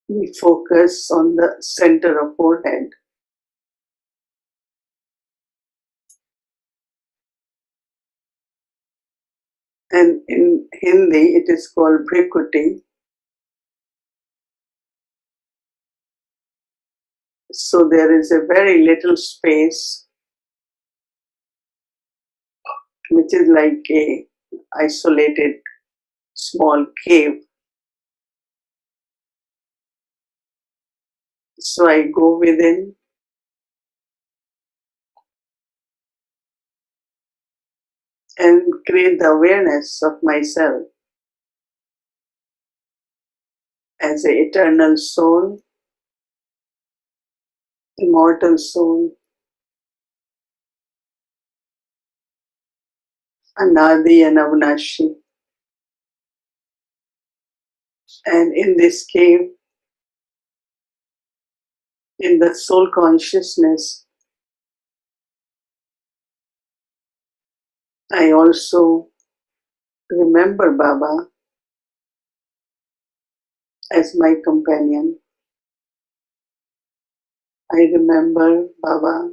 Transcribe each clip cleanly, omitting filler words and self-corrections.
We focus on the center of forehead. And in Hindi, it is called Brikuti. So there is a very little space, which is like a isolated small cave. So I go within and create the awareness of myself as an eternal soul, immortal soul, Anadi and Avinashi. And in this cave, in the soul consciousness, I also remember Baba as my companion. I remember Baba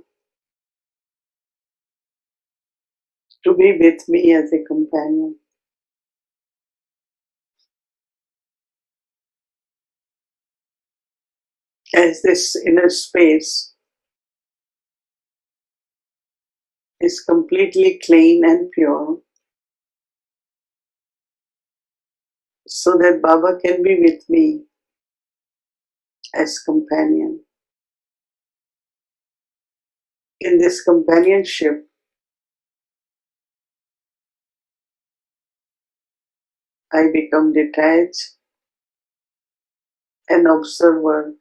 to be with me as a companion. As this inner space is completely clean and pure, so that Baba can be with me as companion. In this companionship, I become detached, an observer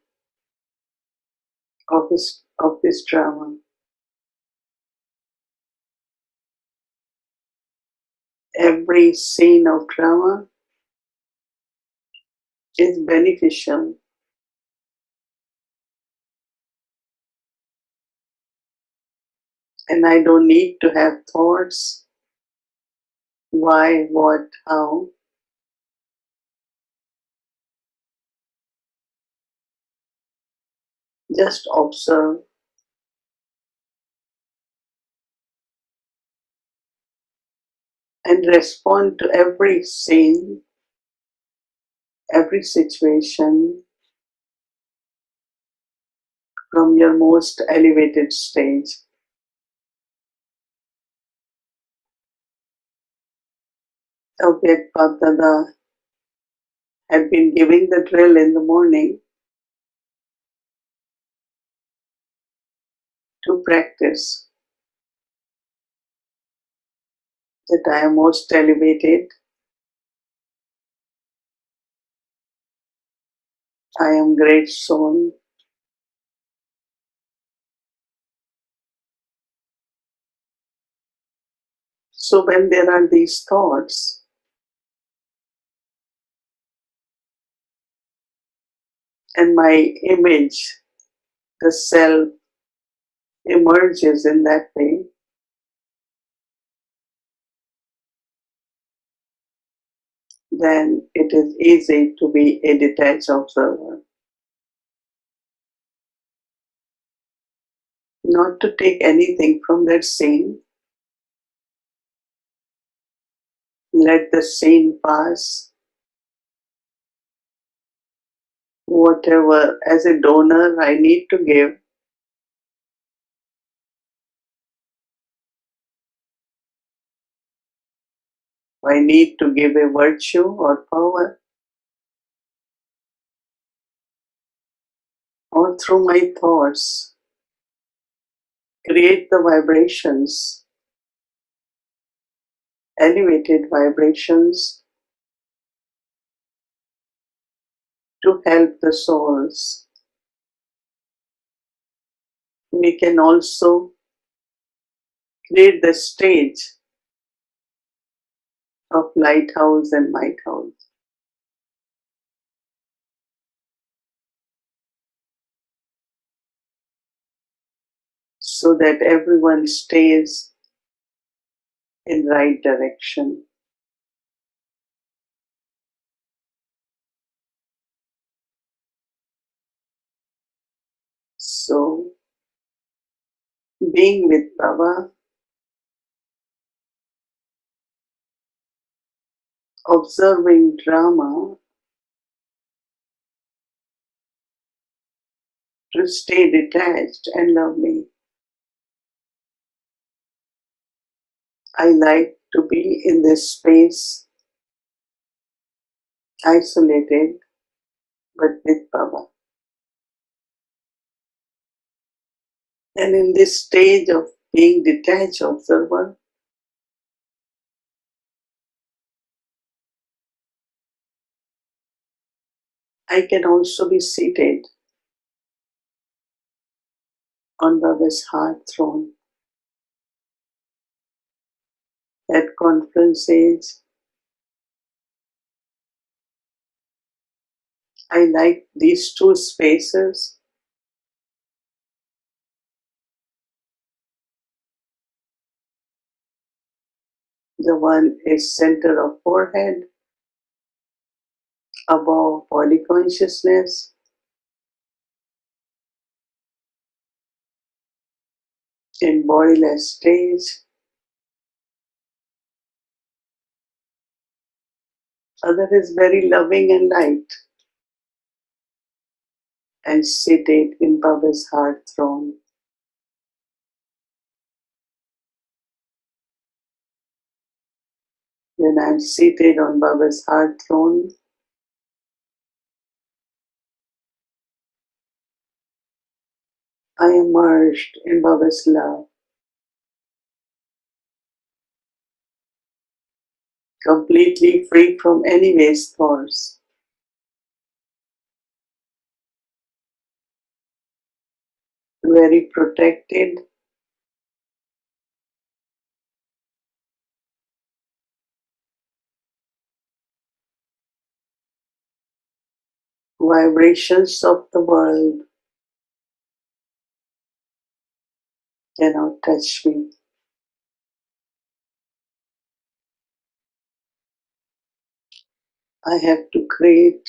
of this drama. Every scene of drama is beneficial, and I don't need to have thoughts why, what, how. Just observe and respond to every scene, every situation from your most elevated stage. Avyakt Bapdada had been giving the drill in the morning to practice that I am most elevated, I am great soul. So when there are these thoughts, and my image, the self, emerges in that way, then it is easy to be a detached observer. Not to take anything from that scene, let the scene pass. Whatever, as a donor, I need to give, I need to give a virtue or power, or through my thoughts, create the vibrations, elevated vibrations to help the souls. We can also create the stage of lighthouse and might house. So that everyone stays in right direction. So, being with Baba, observing drama to stay detached and lovely. I like to be in this space, isolated, but with Baba. And in this stage of being detached observer, I can also be seated on Baba's heart throne. At conferences, I like these two spaces. The one is center of forehead, above body consciousness, in bodiless stage. Other is very loving and light and seated in Baba's heart throne. When I'm seated on Baba's heart throne, I am merged in Baba's love, completely free from any waste thoughts, very protected, vibrations of the world cannot touch me. I have to create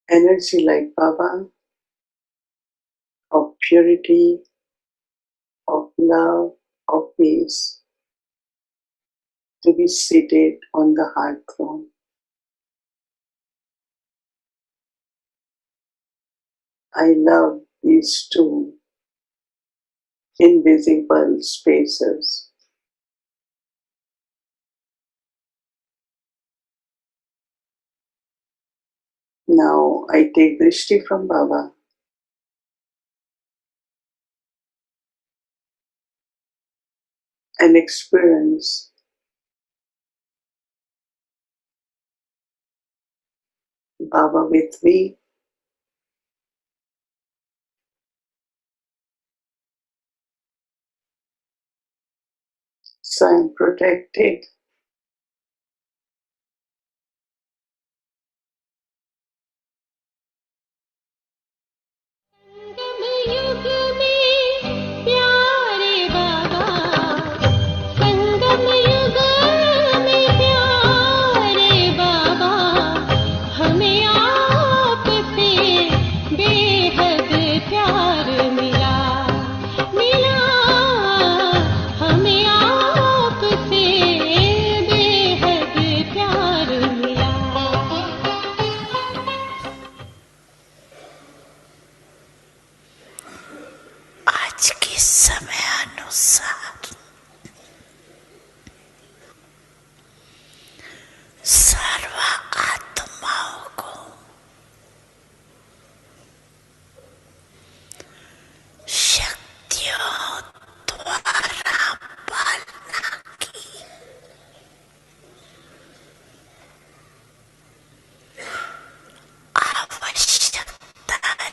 energy like Baba, of purity, of love, of peace, to be seated on the heart throne. I love these two invisible spaces. Now I take drishti from Baba and experience Baba with me, so I'm protected. आज के समयानुसार सर्व आत्माओं को शक्तियों द्वारा पालना की आवश्यकता है।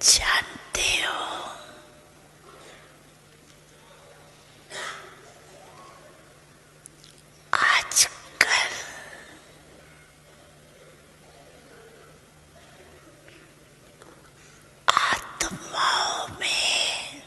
जानते हो, आजकल आत्माओं में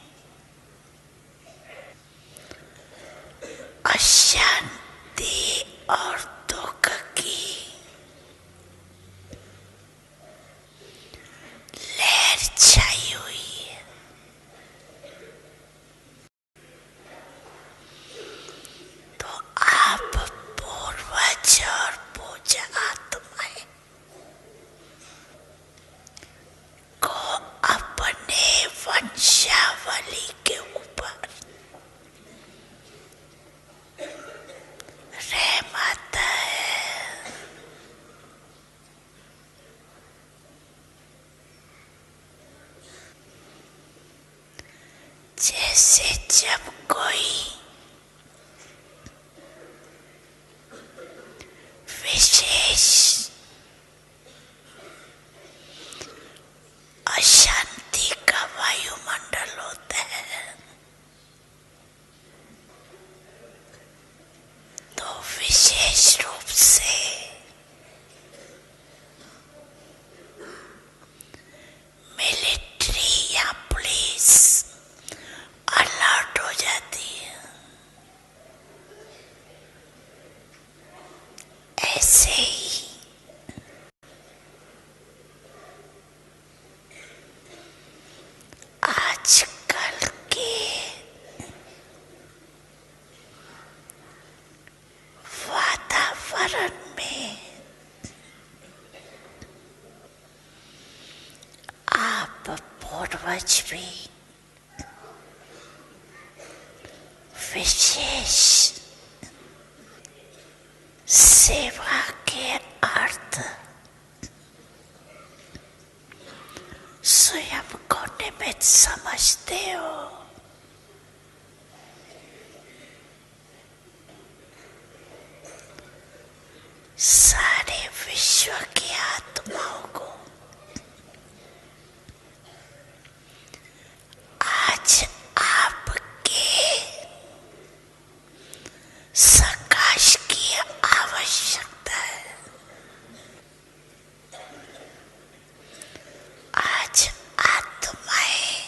ऐसे जब कोई विशेष अशांति का वायुमंडल होता है तो विशेष रूप से मिलिट्री या पुलिस अलर्ट हो जाती है। ऐसे ही आजकल के वातावरण में आप पूर्वज भी विशेष सेवा के अर्थ स्वयं को निमित्त समझते हो। सारे विश्व की आत्माओं को आज आपके सकाश की आवश्यकता है। आज आत्माएं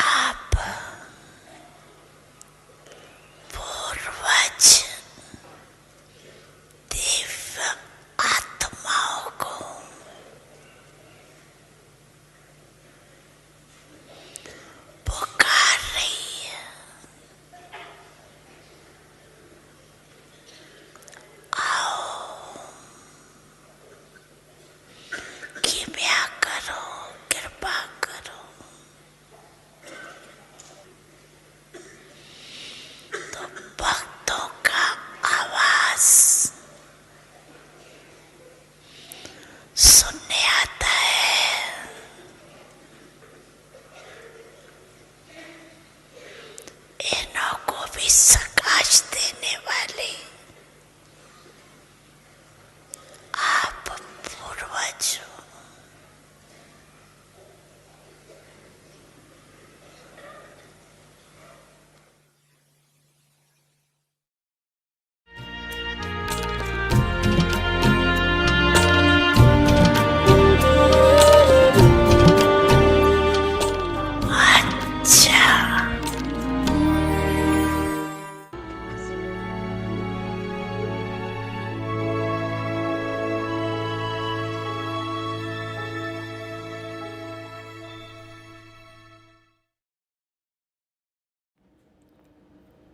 आप पूर्वज दिव्य आत्माओं को पुकार रही है। कृपया करो, कृपा करो। तो भक्तों का आवाज सुनने आता है। इन्हों को भी सकाश देने वाले आप पूर्वज हो। अच्छा,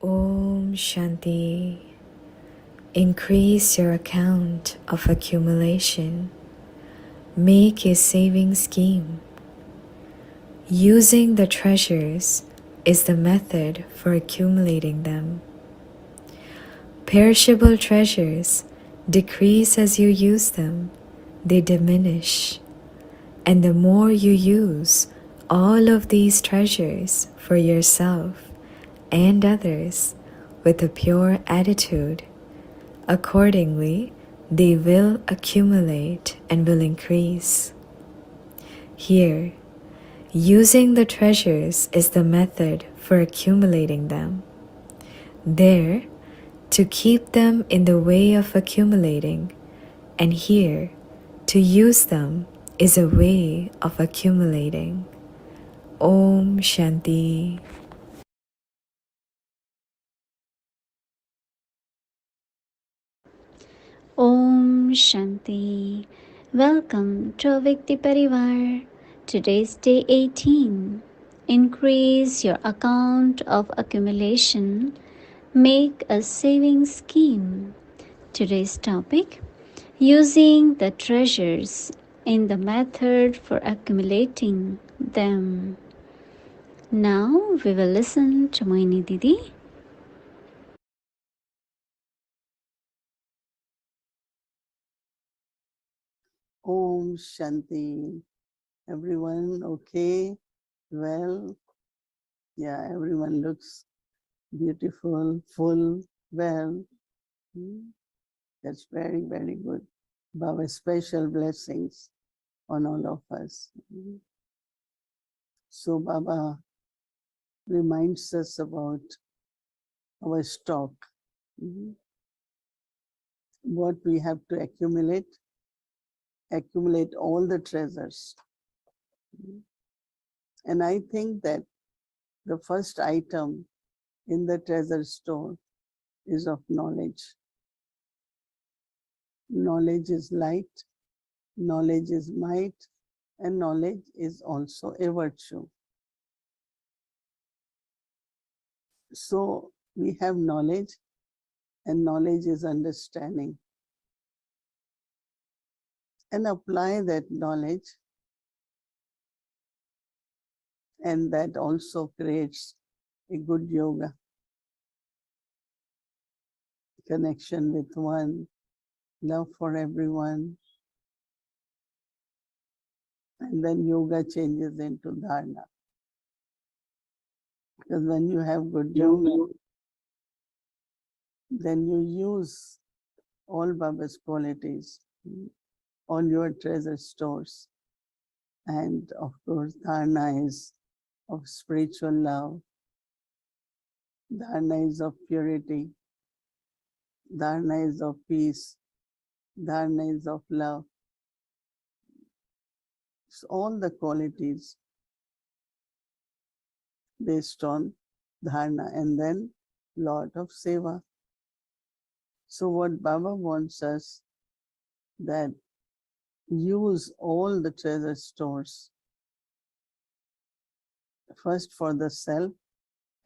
Om Shanti. Increase your account of accumulation. Make a saving scheme. Using the treasures is the method for accumulating them. Perishable treasures decrease as you use them, they diminish. And the more you use all of these treasures for yourself and others with a pure attitude, accordingly, they will accumulate and will increase. Here, using the treasures is the method for accumulating them. There, to keep them in the way of accumulating, and here, to use them is a way of accumulating. Om Shanti. Om Shanti. Welcome to Avikti Parivar. Today's day 18. Increase your account of accumulation. Make a saving scheme. Today's topic: using the treasures in the method for accumulating them. Now we will listen to Mohini Didi. Om Shanti. Everyone, okay? well. Yeah, everyone looks beautiful, full, well. That's very, very good. Baba's special blessings on all of us. So Baba reminds us about our stock, what we have to accumulate all the treasures. And I think that the first item in the treasure store is of knowledge. Knowledge is light, knowledge is might, and knowledge is also a virtue. So we have knowledge, and knowledge is understanding. And apply that knowledge, and that also creates a good yoga. Connection with one, love for everyone, and then yoga changes into dharana. Because when you have good yoga, then you use all Baba's qualities, all your treasure stores. And of course, dharana is of spiritual love, dharana is of purity, dharana is of peace, dharana is of love. So all the qualities based on dharana, and then lot of seva. So what Baba wants us, that use all the treasure stores, first for the self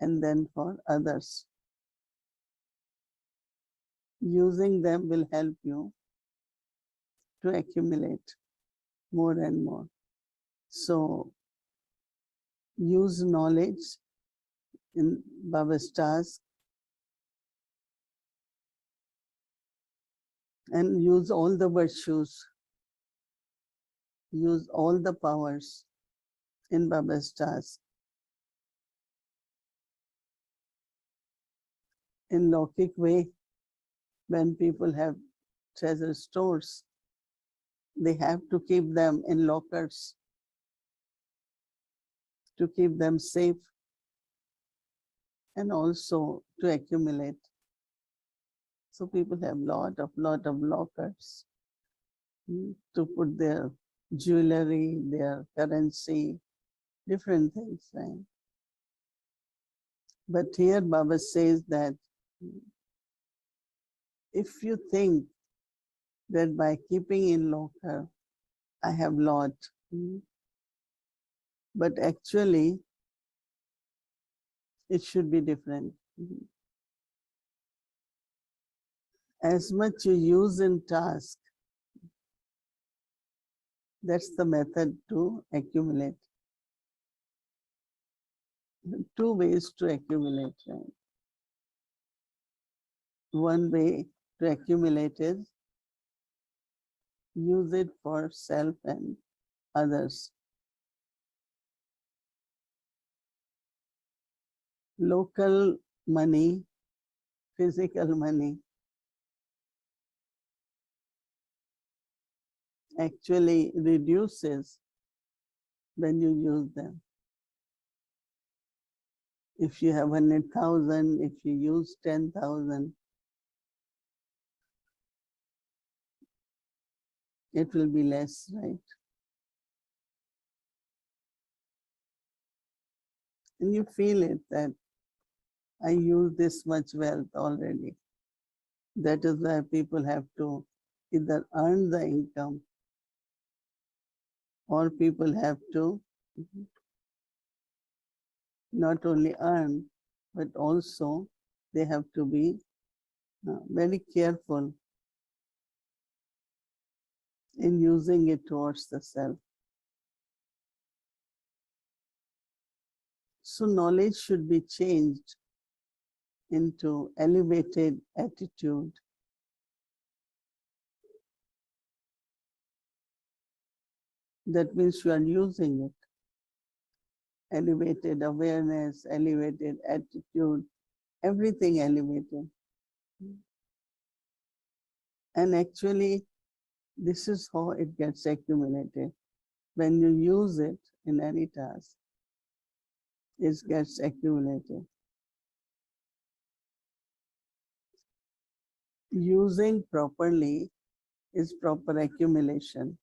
and then for others. Using them will help you to accumulate more and more. So use knowledge in Baba's task, and use all the virtues, use all the powers in Baba's task. In Lokik way, when people have treasure stores, they have to keep them in lockers to keep them safe and also to accumulate. So people have lot of lockers to put their jewelry, their currency, different things, right? But here Baba says that if you think that by keeping in locker, I have lot, but actually it should be different. As much you use in task, that's the method to accumulate. Two ways to accumulate, right? One way to accumulate is use it for self and others. Local money, physical money, actually reduces when you use them. If you have 100,000, if you use 10,000, it will be less, right? And you feel it that I use this much wealth already. That is why people have to either earn the income, or people have to not only earn, but also they have to be very careful in using it towards the self. So knowledge should be changed into elevated attitude. That means you are using it. elevated awareness, elevated attitude, everything elevated. And actually, this is how it gets accumulated. When you use it in any task, it gets accumulated. Using properly is proper accumulation.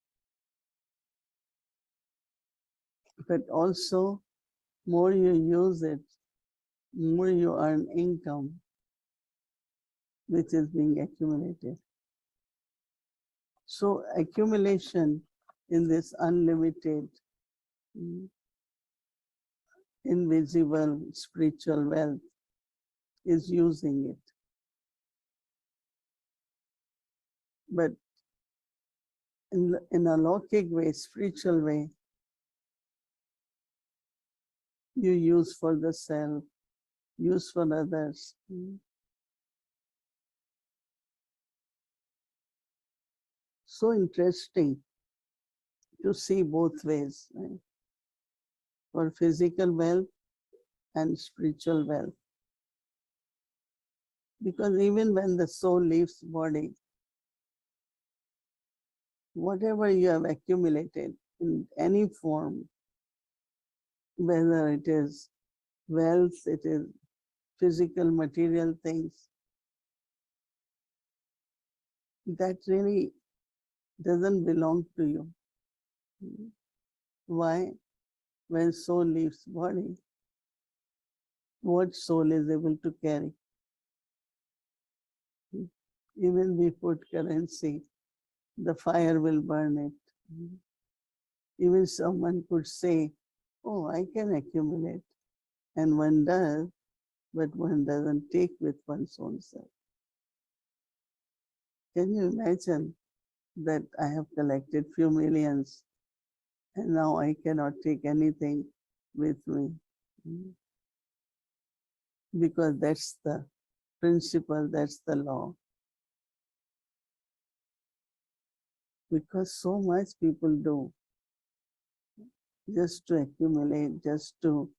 But also, more you use it, more you earn income, which is being accumulated. So accumulation in this unlimited, invisible spiritual wealth is using it. But in a lokic way, spiritual way, you use for the self, use for others. So interesting to see both ways, right? For physical wealth and spiritual wealth. Because even when the soul leaves body, whatever you have accumulated in any form, whether it is wealth, it is physical, material things, that really doesn't belong to you. Why? When soul leaves body, what soul is able to carry? Even we put currency, the fire will burn it. Even someone could say, oh, I can accumulate. And one does, but one doesn't take with one's own self. Can you imagine that I have collected few millions and now I cannot take anything with me? Because that's the principle, that's the law. Because so much people do just to accumulate, just to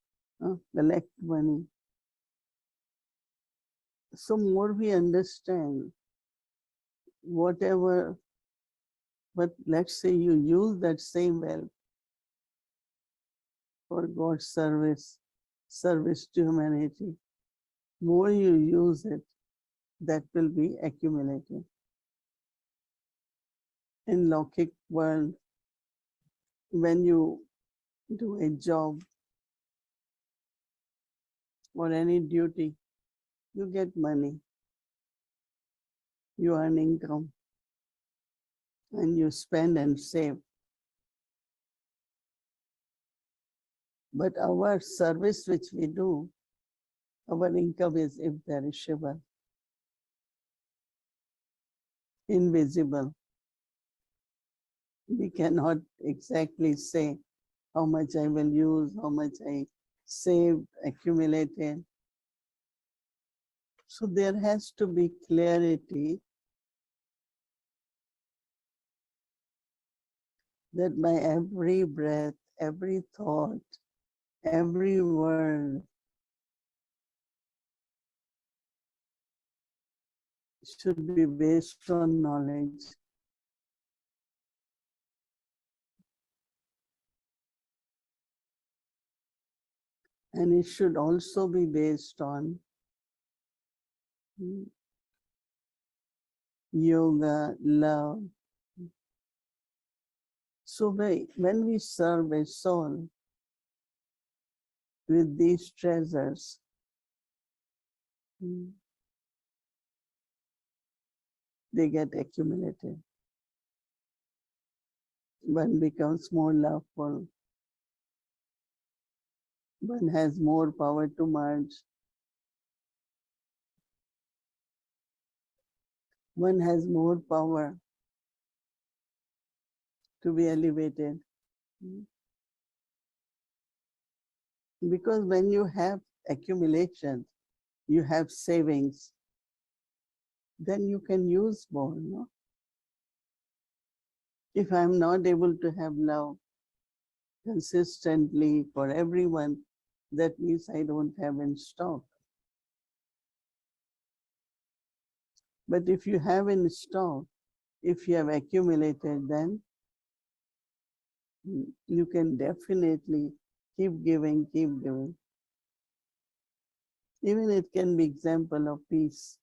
collect money. So more we understand whatever, but let's say you use that same wealth for God's service, service to humanity. More you use it, that will be accumulated. In Lokic world, when you do a job or any duty, you get money, you earn income, and you spend and save. But our service which we do, our income is imperishable, invisible. We cannot exactly say how much I will use, how much I saved, accumulated. So there has to be clarity that my every breath, every thought, every word should be based on knowledge. And it should also be based on yoga, love. So when we serve a soul with these treasures, they get accumulated. One becomes more loveful. One has more power to merge. One has more power to be elevated. Because when you have accumulation, you have savings, then you can use more. No? If I'm not able to have love, consistently for everyone, that means I don't have in stock. But if you have in stock, if you have accumulated, then you can definitely keep giving, keep giving. Even it can be example of peace.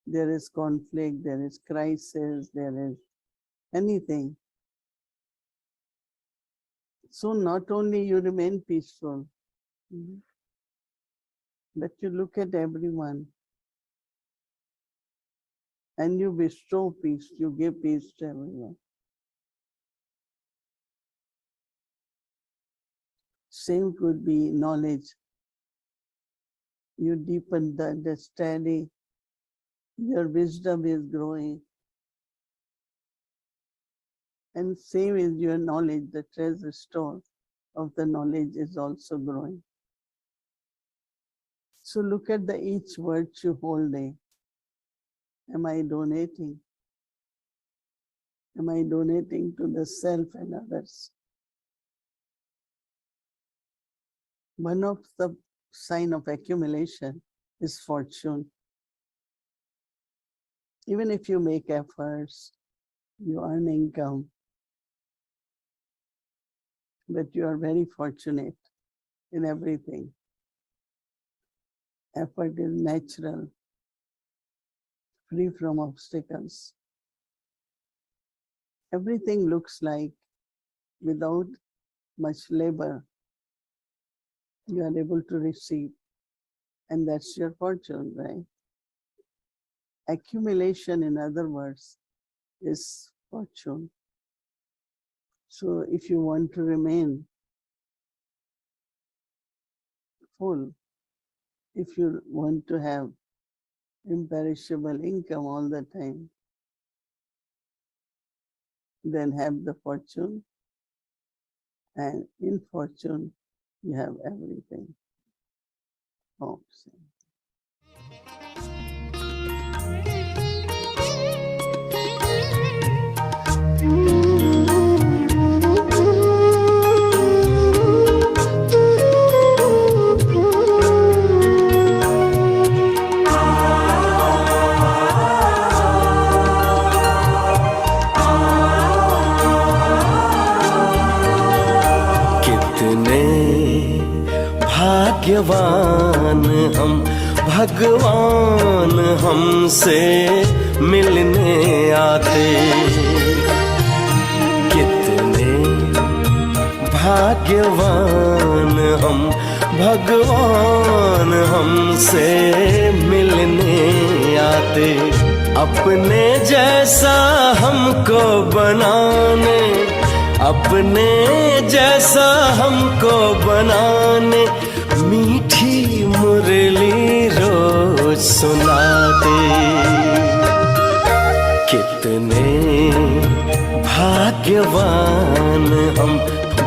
There is conflict, there is crisis, there is anything. So not only you remain peaceful, but you look at everyone and you bestow peace, you give peace to everyone. Same could be knowledge. You deepen the understanding, your wisdom is growing. And same is your knowledge, the treasure store of the knowledge is also growing. So look at the each virtue holding. Am I donating? Am I donating to the self and others? One of the sign of accumulation is fortune. Even if you make efforts, you earn income, but you are very fortunate in everything. Effort is natural, free from obstacles. Everything looks like without much labor, you are able to receive, and that's your fortune, right? Accumulation, in other words, is fortune. So if you want to remain full, if you want to have imperishable income all the time, then have the fortune, and in fortune you have everything. Oh, भाग्यवान हम, भगवान हमसे मिलने आते। कितने भाग्यवान हम, भगवान हमसे मिलने आते। अपने जैसा हमको बनाने, अपने जैसा हमको बनाने मीठी मुरली रोज सुनाते। कितने भाग्यवान हम,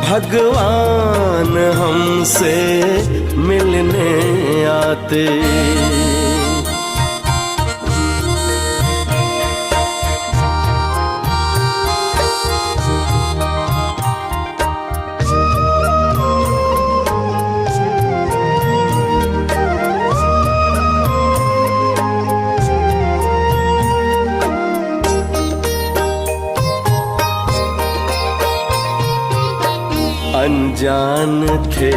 भगवान हमसे मिलने आते। अनजान थे,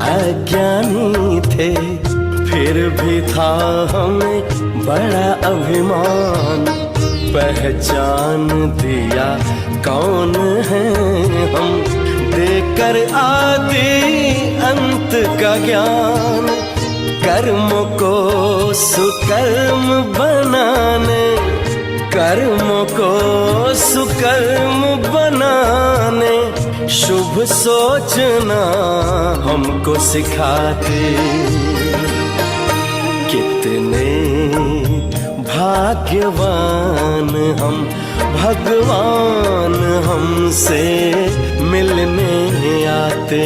अज्ञानी थे, फिर भी था हमें बड़ा अभिमान। पहचान दिया कौन है हम, देकर आदि अंत का ज्ञान। कर्मों को सुकर्म बनाने, कर्मों को सुकर्म बनाने शुभ सोचना हमको सिखाते। कितने भाग्यवान हम, भगवान हमसे मिलने आते।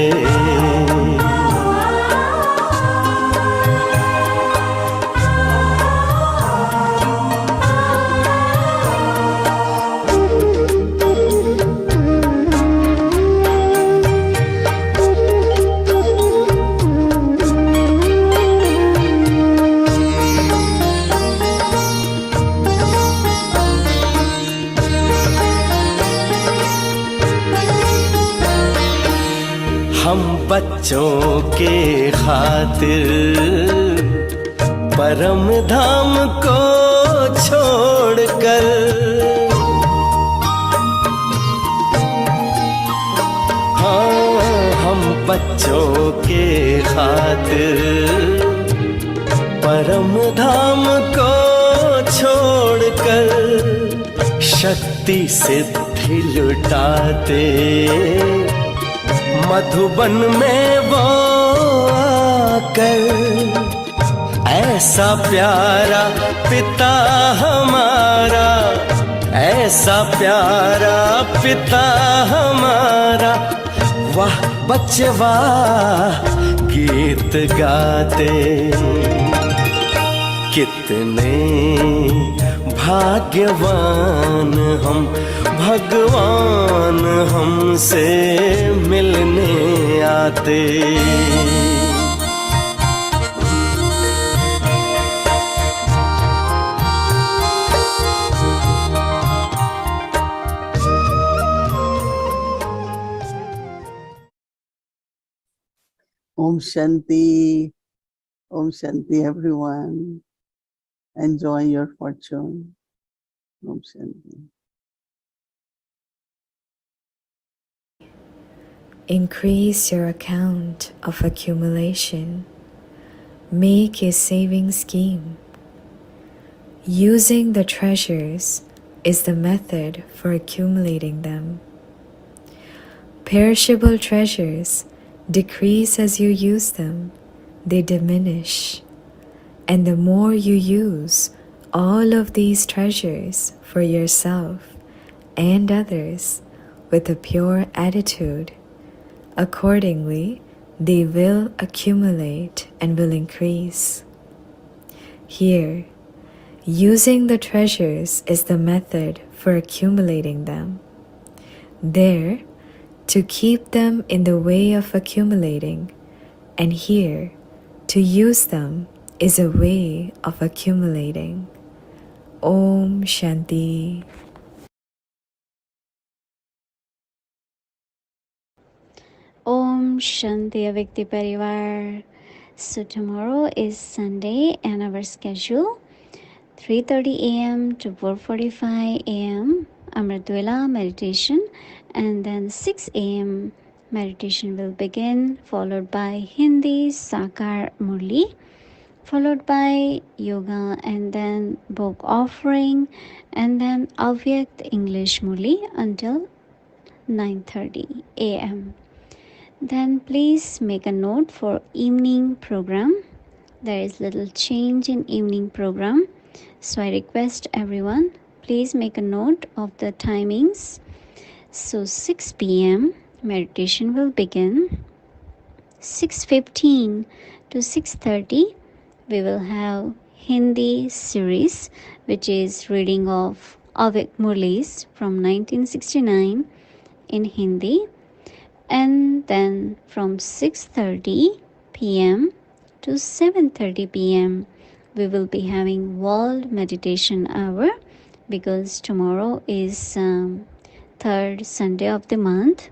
हम बच्चों के खातिर परम धाम को छोड़कर हाँ, हम बच्चों के खातिर परम धाम को छोड़कर शक्ति सिद्धि लुटाते मधुबन में वो आकर ऐसा प्यारा पिता हमारा, ऐसा प्यारा पिता हमारा, वाह बच्चे वाह गीत गाते। कितने भाग्यवान हम, भगवान हमसे मिलने आते। Om Shanti everyone. Enjoy your fortune. Om Shanti. Increase your account of accumulation. Make a saving scheme. Using the treasures is the method for accumulating them. Perishable treasures decrease as you use them, they diminish. And the more you use all of these treasures for yourself and others with a pure attitude, accordingly they will accumulate and will increase. Here, using the treasures is the method for accumulating them. There, to keep them in the way of accumulating, and here, to use them is a way of accumulating. Om Shanti. Om Shanti Avyakti Parivar. So tomorrow is Sunday and our schedule 3:30 a.m. to 4:45 a.m. Amritwela meditation, and then 6 a.m. meditation will begin, followed by Hindi Sakar Murli, followed by yoga, and then book offering, and then Avyakt English Murli until 9:30 a.m. Then please make a note for evening program. There is little change in evening program, so I request everyone, please make a note of the timings. So 6 p.m. meditation will begin. 6:15 to 6:30 we will have Hindi series, which is reading of Avik Murlis from 1969 in Hindi. And then from 6:30 p.m. to 7:30 p.m. we will be having World Meditation Hour, because tomorrow is third Sunday of the month,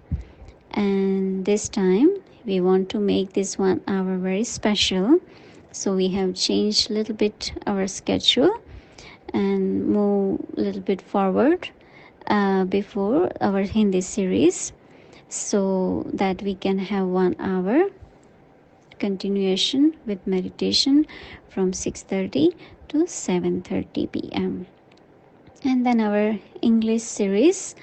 and this time we want to make this 1 hour very special. So we have changed a little bit our schedule and move a little bit forward before our Hindi series, so that we can have 1 hour continuation with meditation from 6:30 to 7:30 p.m. And then our English series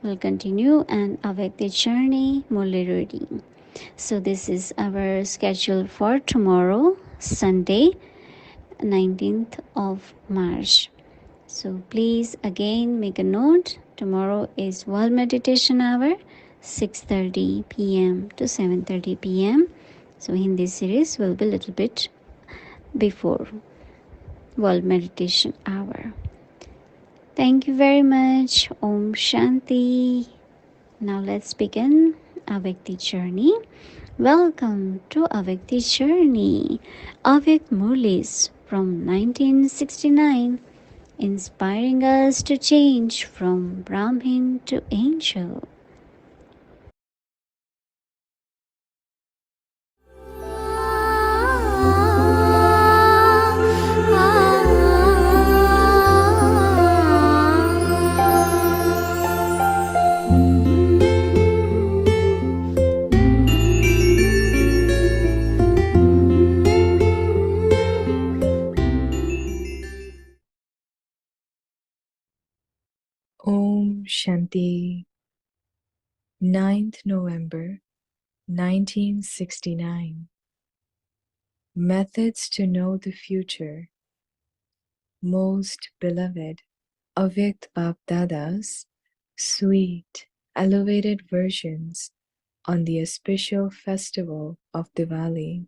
will continue, and Awake the Journey Murli reading. So this is our schedule for tomorrow, Sunday, 19th of March. So please again make a note. Tomorrow is World Meditation Hour, 6:30 p.m. to 7:30 p.m. So Hindi series will be a little bit before World Meditation Hour. Thank you very much. Om Shanti. Now let's begin Avakti Journey. Welcome to Avakti Journey. Avik Murlis from 1969, inspiring us to change from Brahmin to angel. Shanti, 9th November 1969. Methods to know the future. Most beloved Avyakt Bapdadas, sweet, elevated versions on the auspicial festival of Diwali.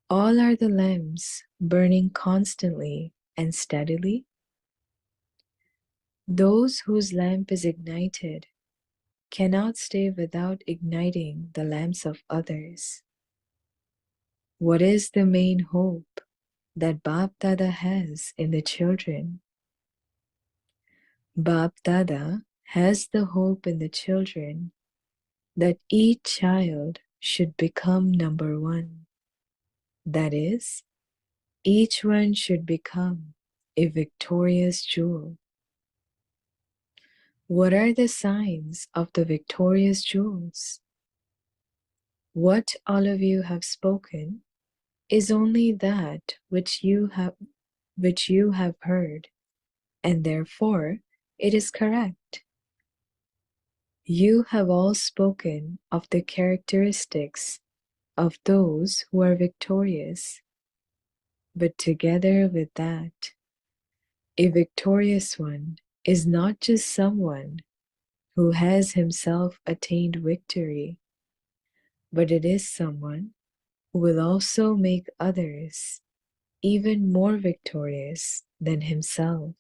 All are the lamps burning constantly and steadily. Those whose lamp is ignited cannot stay without igniting the lamps of others. What is the main hope that Bap Dada has in the children? Bap Dada has the hope in the children that each child should become number one. That is, each one should become a victorious jewel. What are the signs of the victorious jewels? What all of you have spoken is only that which you have heard, and therefore it is correct. You have all spoken of the characteristics of those who are victorious, but together with that, a victorious one is not just someone who has himself attained victory, but it is someone who will also make others even more victorious than himself.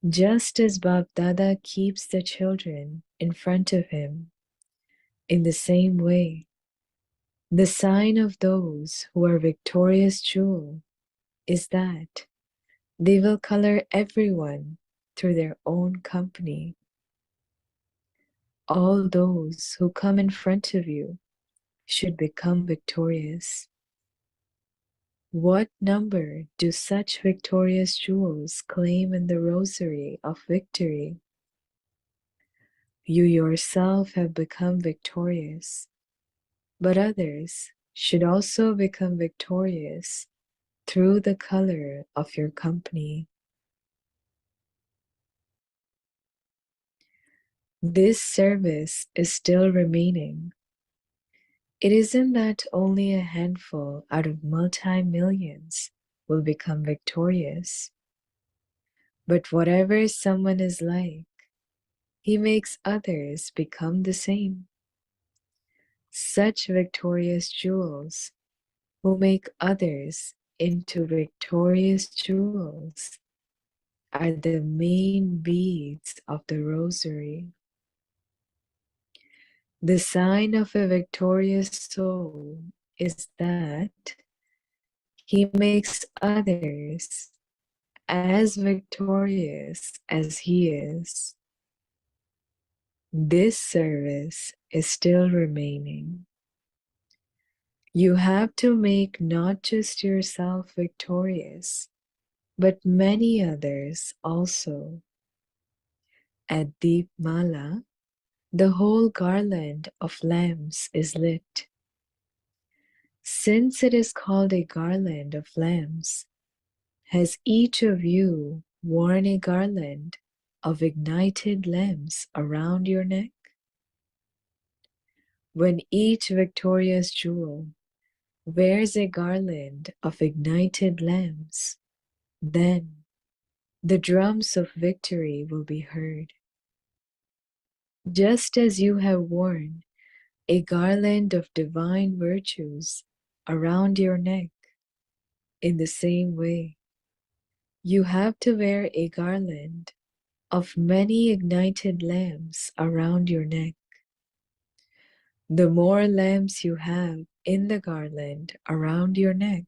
Just as Bap Dada keeps the children in front of him, in the same way, the sign of those who are victorious jewel is that they will color everyone through their own company. All those who come in front of you should become victorious. What number do such victorious jewels claim in the rosary of victory? You yourself have become victorious, but others should also become victorious through the color of your company. This service is still remaining. It isn't that only a handful out of multi-millions will become victorious, but whatever someone is like, he makes others become the same. Such victorious jewels who make others into victorious jewels are the main beads of the rosary. The sign of a victorious soul is that he makes others as victorious as he is. This service is still remaining. You have to make not just yourself victorious, but many others also. At Deep Mala, the whole garland of lamps is lit. Since it is called a garland of lamps, has each of you worn a garland of ignited lamps around your neck? When each victorious jewel wears a garland of ignited lamps, then the drums of victory will be heard. Just as you have worn a garland of divine virtues around your neck, in the same way, you have to wear a garland of many ignited lamps around your neck. The more lamps you have in the garland around your neck,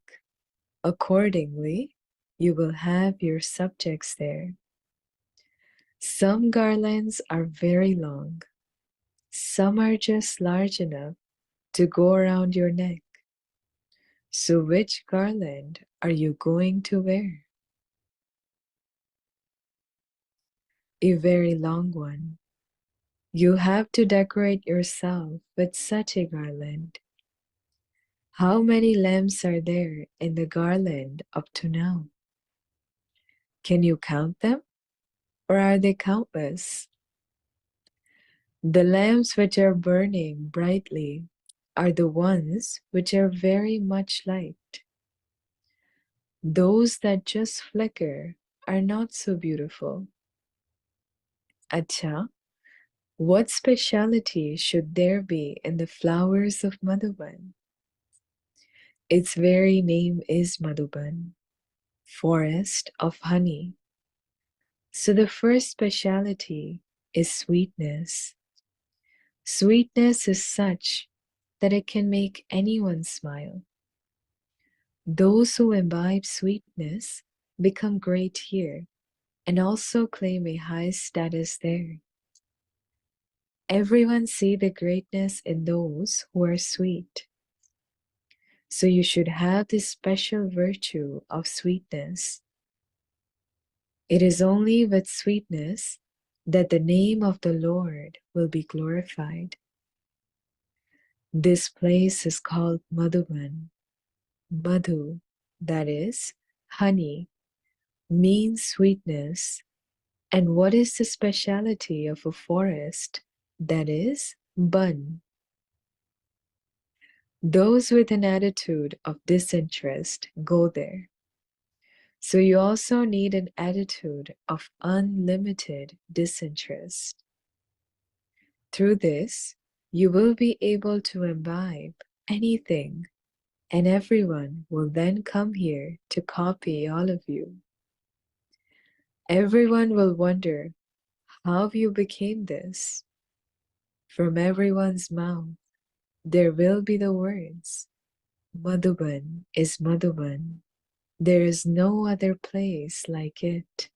accordingly, you will have your subjects there. Some garlands are very long. Some are just large enough to go around your neck. So which garland are you going to wear? A very long one. You have to decorate yourself with such a garland. How many lamps are there in the garland up to now? Can you count them? or are they countless? The lamps which are burning brightly are the ones which are very much liked. Those that just flicker are not so beautiful. Acha, what speciality should there be in the flowers of Madhuban? Its very name is Madhuban, forest of honey. So the first speciality is sweetness. Sweetness is such that it can make anyone smile. Those who imbibe sweetness become great here and also claim a high status there. Everyone see the greatness in those who are sweet. So you should have this special virtue of sweetness. It is only with sweetness that the name of the Lord will be glorified. This place is called Madhuban. Madhu, that is, honey, means sweetness. And what is the speciality of a forest? That is, bun. Those with an attitude of disinterest go there. So you also need an attitude of unlimited disinterest. Through this, you will be able to imbibe anything, and everyone will then come here to copy all of you. Everyone will wonder how you became this. From everyone's mouth, there will be the words, Madhuban is Madhuban. There is no other place like it.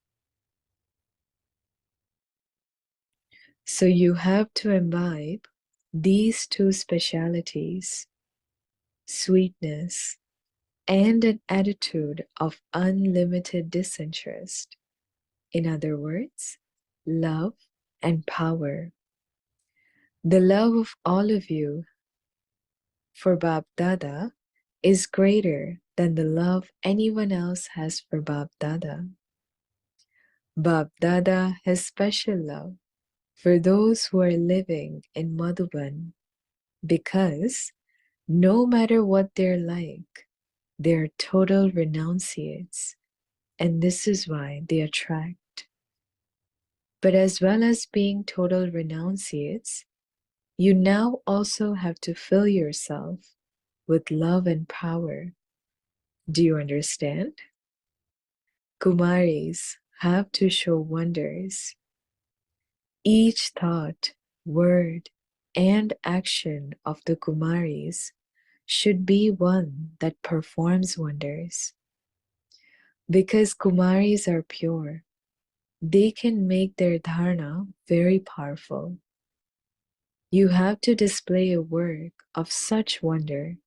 So you have to imbibe these two specialities, sweetness and an attitude of unlimited disinterest. In other words, love and power. The love of all of you for Bab Dada is greater than the love anyone else has for Bab Dada. Bab Dada has special love for those who are living in Madhuban because no matter what they're like, they're total renunciates, and this is why they attract. But as well as being total renunciates, you now also have to fill yourself with love and power. Do you understand? Kumaris have to show wonders. Each thought, word, and action of the Kumaris should be one that performs wonders. Because Kumaris are pure, they can make their dharana very powerful. You have to display a work of such wonder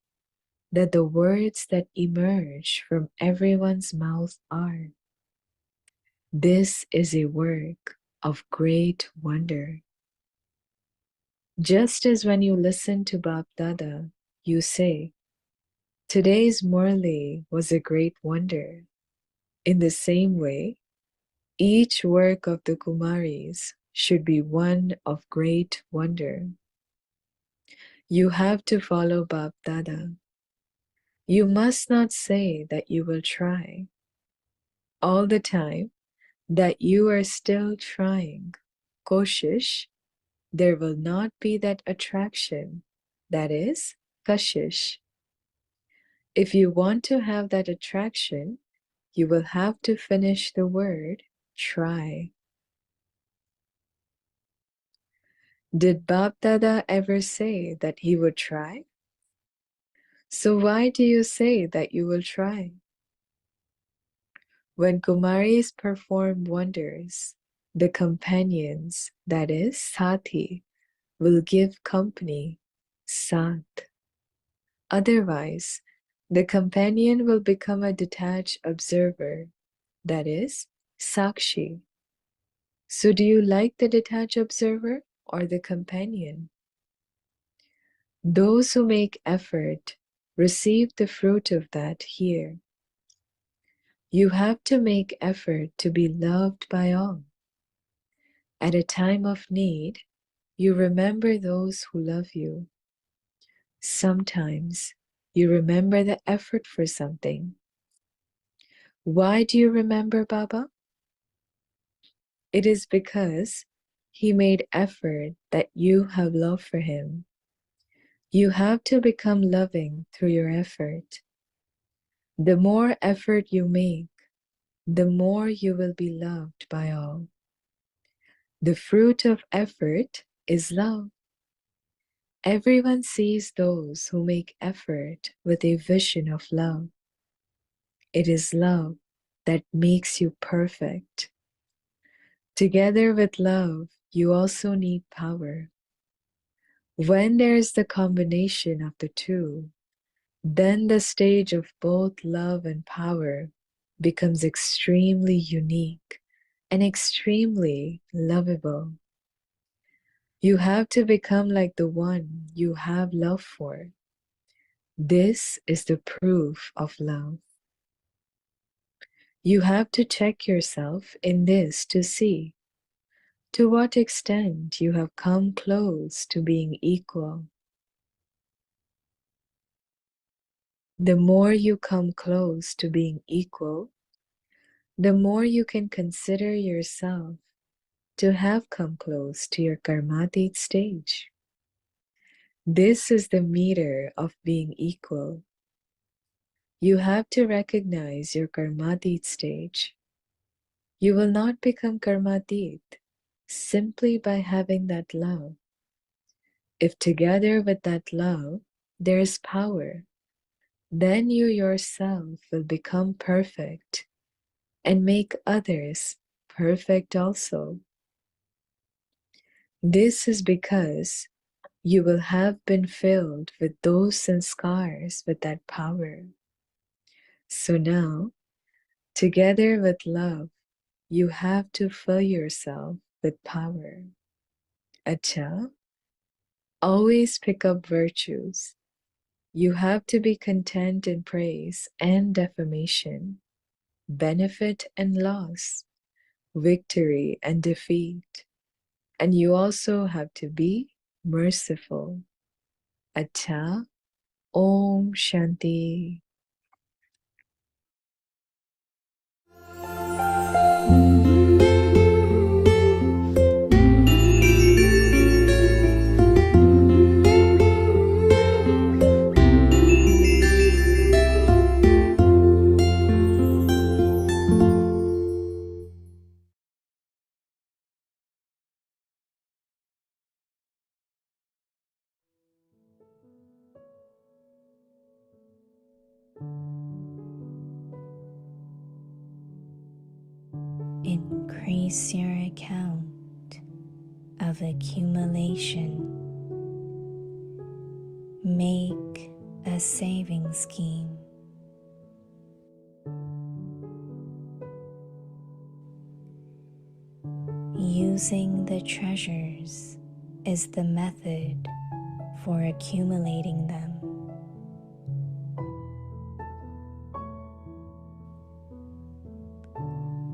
that the words that emerge from everyone's mouth are, "This is a work of great wonder." Just as when you listen to Bab Dada, you say, "Today's Murli was a great wonder." In the same way, each work of the Kumaris should be one of great wonder. You have to follow Bab Dada. You must not say that you will try. All the time that you are still trying, koshish, there will not be that attraction, that is, kashish. If you want to have that attraction, you will have to finish the word try. Did Bab Dada ever say that he would try? So why do you say that you will try? When Kumaris perform wonders, the companions, that is, sati, will give company, sat. Otherwise, the companion will become a detached observer, that is, sakshi. So do you like the detached observer or the companion? Those who make effort receive the fruit of that here. You have to make effort to be loved by all. At a time of need, you remember those who love you. Sometimes you remember the effort for something. Why do you remember Baba? It is because he made effort that you have love for him. You have to become loving through your effort. The more effort you make, the more you will be loved by all. The fruit of effort is love. Everyone sees those who make effort with a vision of love. It is love that makes you perfect. Together with love, you also need power. When there is the combination of the two, then the stage of both love and power becomes extremely unique and extremely lovable. You have to become like the one you have love for. This is the proof of love. You have to check yourself in this to see to what extent you have come close to being equal. The more you come close to being equal, the more you can consider yourself to have come close to your karmatit stage. This is the meter of being equal. You have to recognize your karmatit stage. You will not become karmatit simply by having that love. If together with that love there is power, then you yourself will become perfect and make others perfect also. This is because you will have been filled with those sanskars with that power. So now, together with love, you have to fill yourself with power. Acha, always pick up virtues. You have to be content in praise and defamation, benefit and loss, victory and defeat. And you also have to be merciful. Acha, Om Shanti. Increase your account of accumulation. Make a saving scheme. Using the treasures is the method for accumulating them.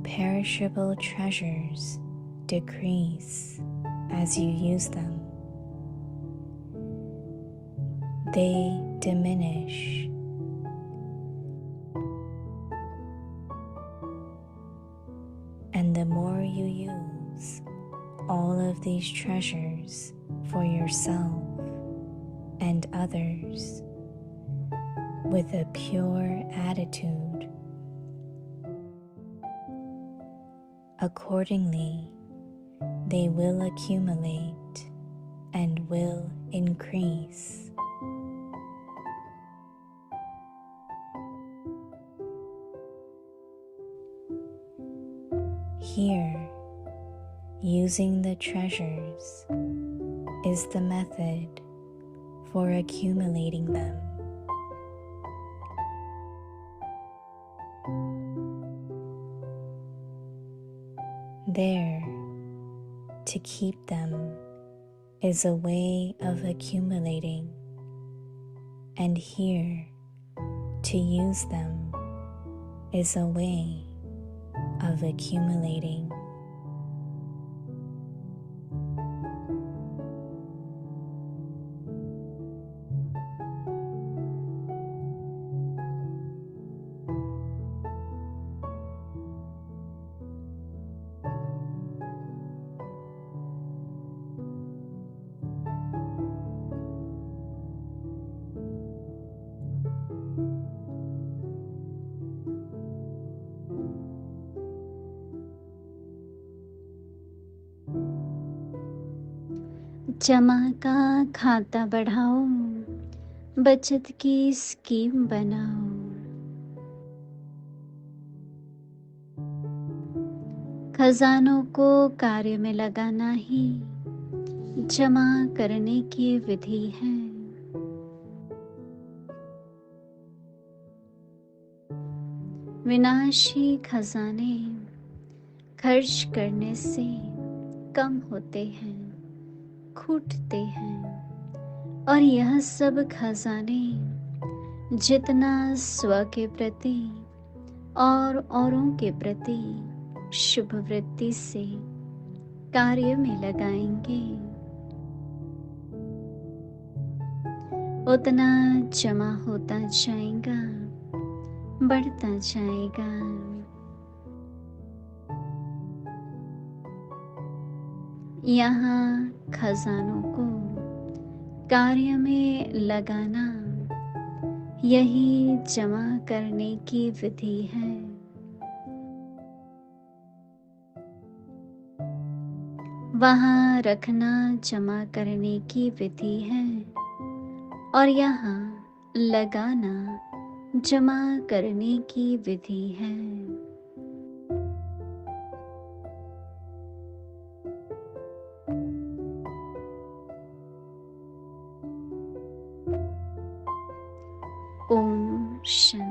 Perishable treasures decrease as you use them. They diminish. And the more you use all of these treasures for yourself and others with a pure attitude, accordingly, they will accumulate and will increase. Here, using the treasures is the method for accumulating them. There, to keep them is a way of accumulating, and here, to use them is a way of accumulating. जमा का खाता बढ़ाओ, बचत की scheme बनाओ। खजानों को कार्य में लगाना ही जमा करने की विधि है। विनाशी खजाने खर्च करने से कम होते हैं, खूटते हैं, और यह सब खजाने जितना स्व के प्रति और औरों के प्रति शुभ वृत्ति से कार्य में लगाएंगे, उतना जमा होता जाएगा, बढ़ता जाएगा। यहाँ खजानों को कार्य में लगाना यही जमा करने की विधि है। वहाँ रखना जमा करने की विधि है, और यहाँ लगाना जमा करने की विधि है। ओम शांति।